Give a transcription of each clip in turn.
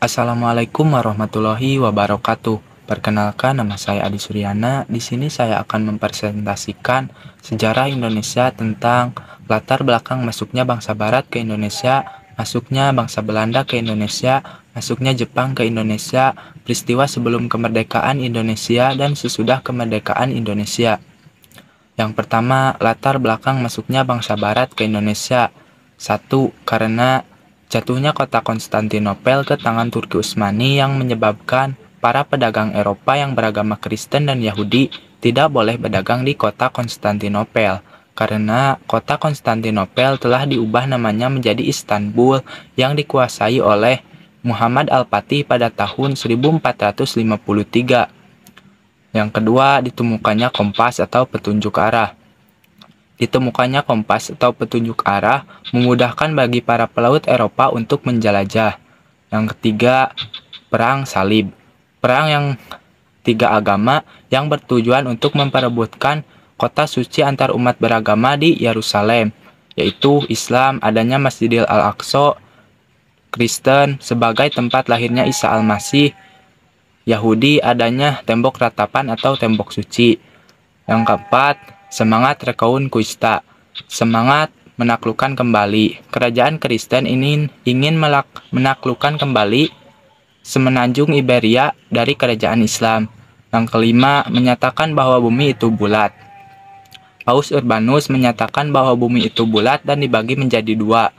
Assalamualaikum warahmatullahi wabarakatuh. Perkenalkan, nama saya Adi Suryana. Di sini saya akan mempresentasikan sejarah Indonesia tentang latar belakang masuknya bangsa Barat ke Indonesia, masuknya bangsa Belanda ke Indonesia, masuknya Jepang ke Indonesia, peristiwa sebelum kemerdekaan Indonesia dan sesudah kemerdekaan Indonesia. Yang pertama, latar belakang masuknya bangsa Barat ke Indonesia. 1. Karena jatuhnya kota Konstantinopel ke tangan Turki Utsmani yang menyebabkan para pedagang Eropa yang beragama Kristen dan Yahudi tidak boleh berdagang di kota Konstantinopel. Karena kota Konstantinopel telah diubah namanya menjadi Istanbul yang dikuasai oleh Muhammad Al-Fatih pada tahun 1453. Yang kedua, ditemukannya kompas atau petunjuk arah. Ditemukannya kompas atau petunjuk arah memudahkan bagi para pelaut Eropa untuk menjelajah. Yang ketiga, perang salib. Perang yang tiga agama yang bertujuan untuk memperebutkan kota suci antar umat beragama di Yerusalem, yaitu Islam adanya Masjidil Al-Aqsa, Kristen sebagai tempat lahirnya Isa Al-Masih, Yahudi adanya tembok ratapan atau tembok suci. Yang keempat, semangat Reconquista, semangat menaklukkan kembali. Kerajaan Kristen ini ingin menaklukkan kembali semenanjung Iberia dari kerajaan Islam. Yang kelima, menyatakan bahwa bumi itu bulat. Paus Urbanus menyatakan bahwa bumi itu bulat dan dibagi menjadi dua,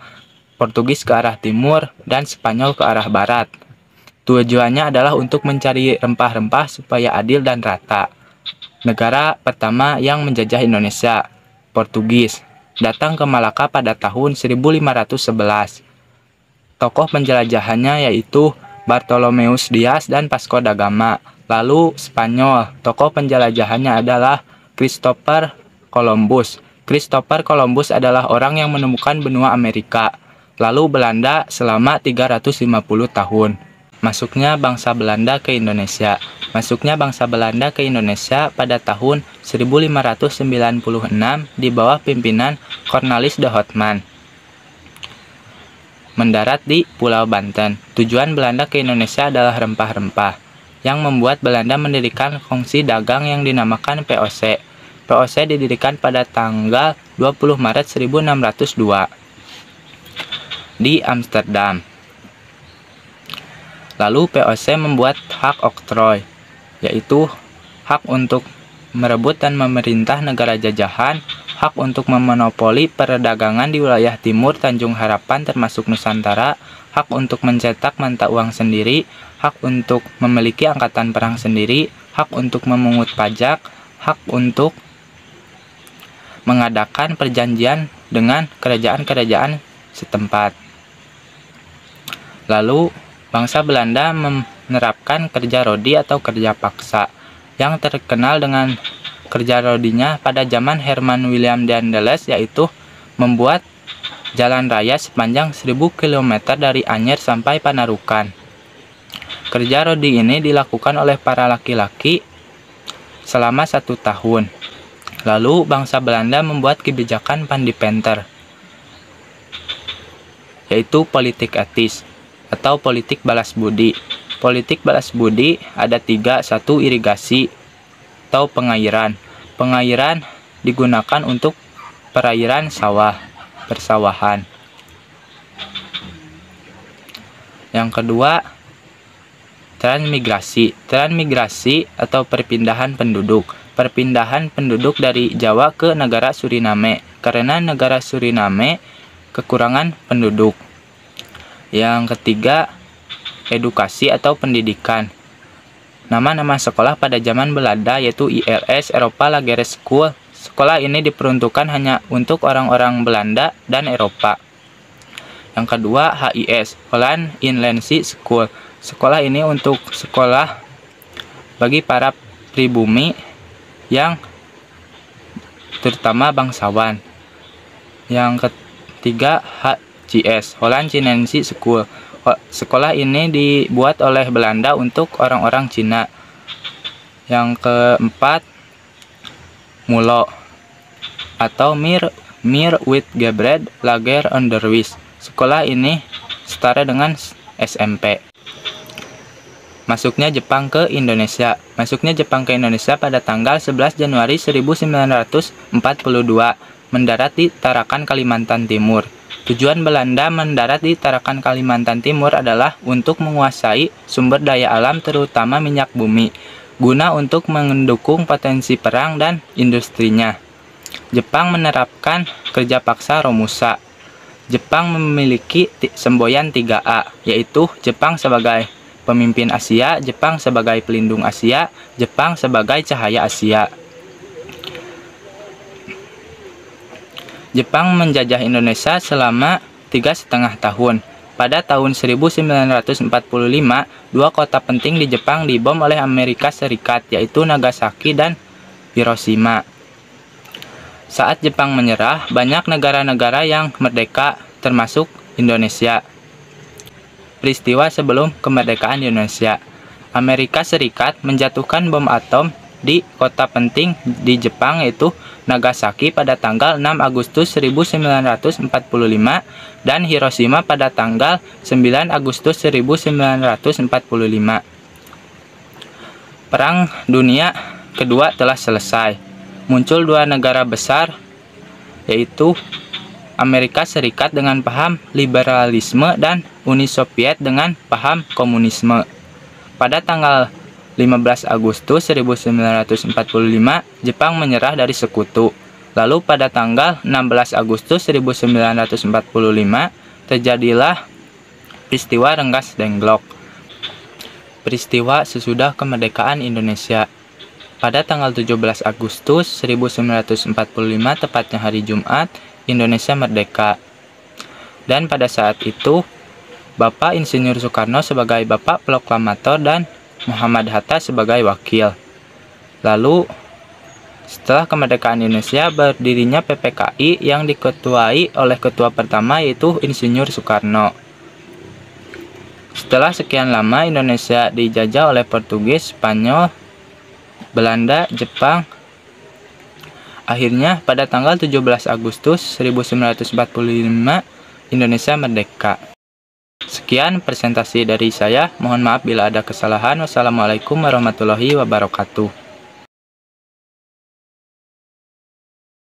Portugis ke arah timur dan Spanyol ke arah barat. Tujuannya adalah untuk mencari rempah-rempah supaya adil dan rata. Negara pertama yang menjajah Indonesia, Portugis, datang ke Malaka pada tahun 1511. Tokoh penjelajahannya yaitu Bartolomeus Dias dan Vasco da Gama. Lalu Spanyol, tokoh penjelajahannya adalah Christopher Columbus. Christopher Columbus adalah orang yang menemukan benua Amerika. Lalu Belanda selama 350 tahun. Masuknya bangsa Belanda ke Indonesia. Masuknya bangsa Belanda ke Indonesia pada tahun 1596 di bawah pimpinan Cornelis de Houtman. Mendarat di Pulau Banten. Tujuan Belanda ke Indonesia adalah rempah-rempah, yang membuat Belanda mendirikan kongsi dagang yang dinamakan VOC. VOC didirikan pada tanggal 20 Maret 1602 di Amsterdam. Lalu VOC membuat hak oktroy, yaitu hak untuk merebut dan memerintah negara jajahan, hak untuk memonopoli perdagangan di wilayah timur Tanjung Harapan termasuk Nusantara, hak untuk mencetak mata uang sendiri, hak untuk memiliki angkatan perang sendiri, hak untuk memungut pajak, hak untuk mengadakan perjanjian dengan kerajaan-kerajaan setempat. Lalu bangsa Belanda menerapkan kerja rodi atau kerja paksa. Yang terkenal dengan kerja rodinya pada zaman Herman William Daendels yaitu membuat jalan raya sepanjang 1000 km dari Anyer sampai Panarukan. Kerja rodi ini dilakukan oleh para laki-laki selama 1 tahun. Lalu bangsa Belanda membuat kebijakan Pandipenter, yaitu politik etis atau politik balas budi. Politik balas budi ada 3. 1. Irigasi atau pengairan. Pengairan digunakan untuk perairan sawah, persawahan. Yang kedua, transmigrasi. Transmigrasi atau perpindahan penduduk. Perpindahan penduduk dari Jawa ke negara Suriname karena negara Suriname kekurangan penduduk. Yang ketiga, edukasi atau pendidikan. Nama-nama sekolah pada zaman Belanda yaitu ILS, Eropa Lagere School. Sekolah ini diperuntukkan hanya untuk orang-orang Belanda dan Eropa. Yang kedua, HIS, Holland Inlandse School. Sekolah ini untuk sekolah bagi para pribumi yang terutama bangsawan. Yang ketiga, HCS, Holland Chinese School. Sekolah ini dibuat oleh Belanda untuk orang-orang Cina. Yang keempat, MULO atau Mir Witgebred Lager Onderwijs. Sekolah ini setara dengan SMP. Masuknya Jepang ke Indonesia. Masuknya Jepang ke Indonesia pada tanggal 11 Januari 1942, mendarat di Tarakan, Kalimantan Timur. Tujuan Belanda mendarat di Tarakan, Kalimantan Timur adalah untuk menguasai sumber daya alam terutama minyak bumi, guna untuk mendukung potensi perang dan industrinya. Jepang menerapkan kerja paksa Romusa. Jepang memiliki semboyan 3A, yaitu Jepang sebagai pemimpin Asia, Jepang sebagai pelindung Asia, Jepang sebagai cahaya Asia. Jepang menjajah Indonesia selama 3,5 tahun. Pada tahun 1945, dua kota penting di Jepang dibom oleh Amerika Serikat, yaitu Nagasaki dan Hiroshima. Saat Jepang menyerah, banyak negara-negara yang merdeka, termasuk Indonesia. Peristiwa sebelum kemerdekaan Indonesia. Amerika Serikat menjatuhkan bom atom di kota penting di Jepang, yaitu Nagasaki pada tanggal 6 Agustus 1945 dan Hiroshima pada tanggal 9 Agustus 1945. Perang Dunia Kedua telah selesai. Muncul dua negara besar, yaitu Amerika Serikat dengan paham liberalisme dan Uni Soviet dengan paham komunisme. Pada tanggal 15 Agustus 1945, Jepang menyerah dari sekutu. Lalu pada tanggal 16 Agustus 1945, terjadilah peristiwa Rengas Dengklok. Peristiwa sesudah kemerdekaan Indonesia. Pada tanggal 17 Agustus 1945, tepatnya hari Jumat, Indonesia merdeka. Dan pada saat itu, Bapak Insinyur Soekarno sebagai Bapak Proklamator dan Muhammad Hatta sebagai wakil. Lalu, setelah kemerdekaan Indonesia, berdirinya PPKI yang diketuai oleh ketua pertama, yaitu Insinyur Soekarno. Setelah sekian lama Indonesia dijajah oleh Portugis, Spanyol, Belanda, Jepang, akhirnya pada tanggal 17 Agustus 1945 Indonesia merdeka. Sekian presentasi dari saya. Mohon maaf bila ada kesalahan. Wassalamualaikum warahmatullahi wabarakatuh.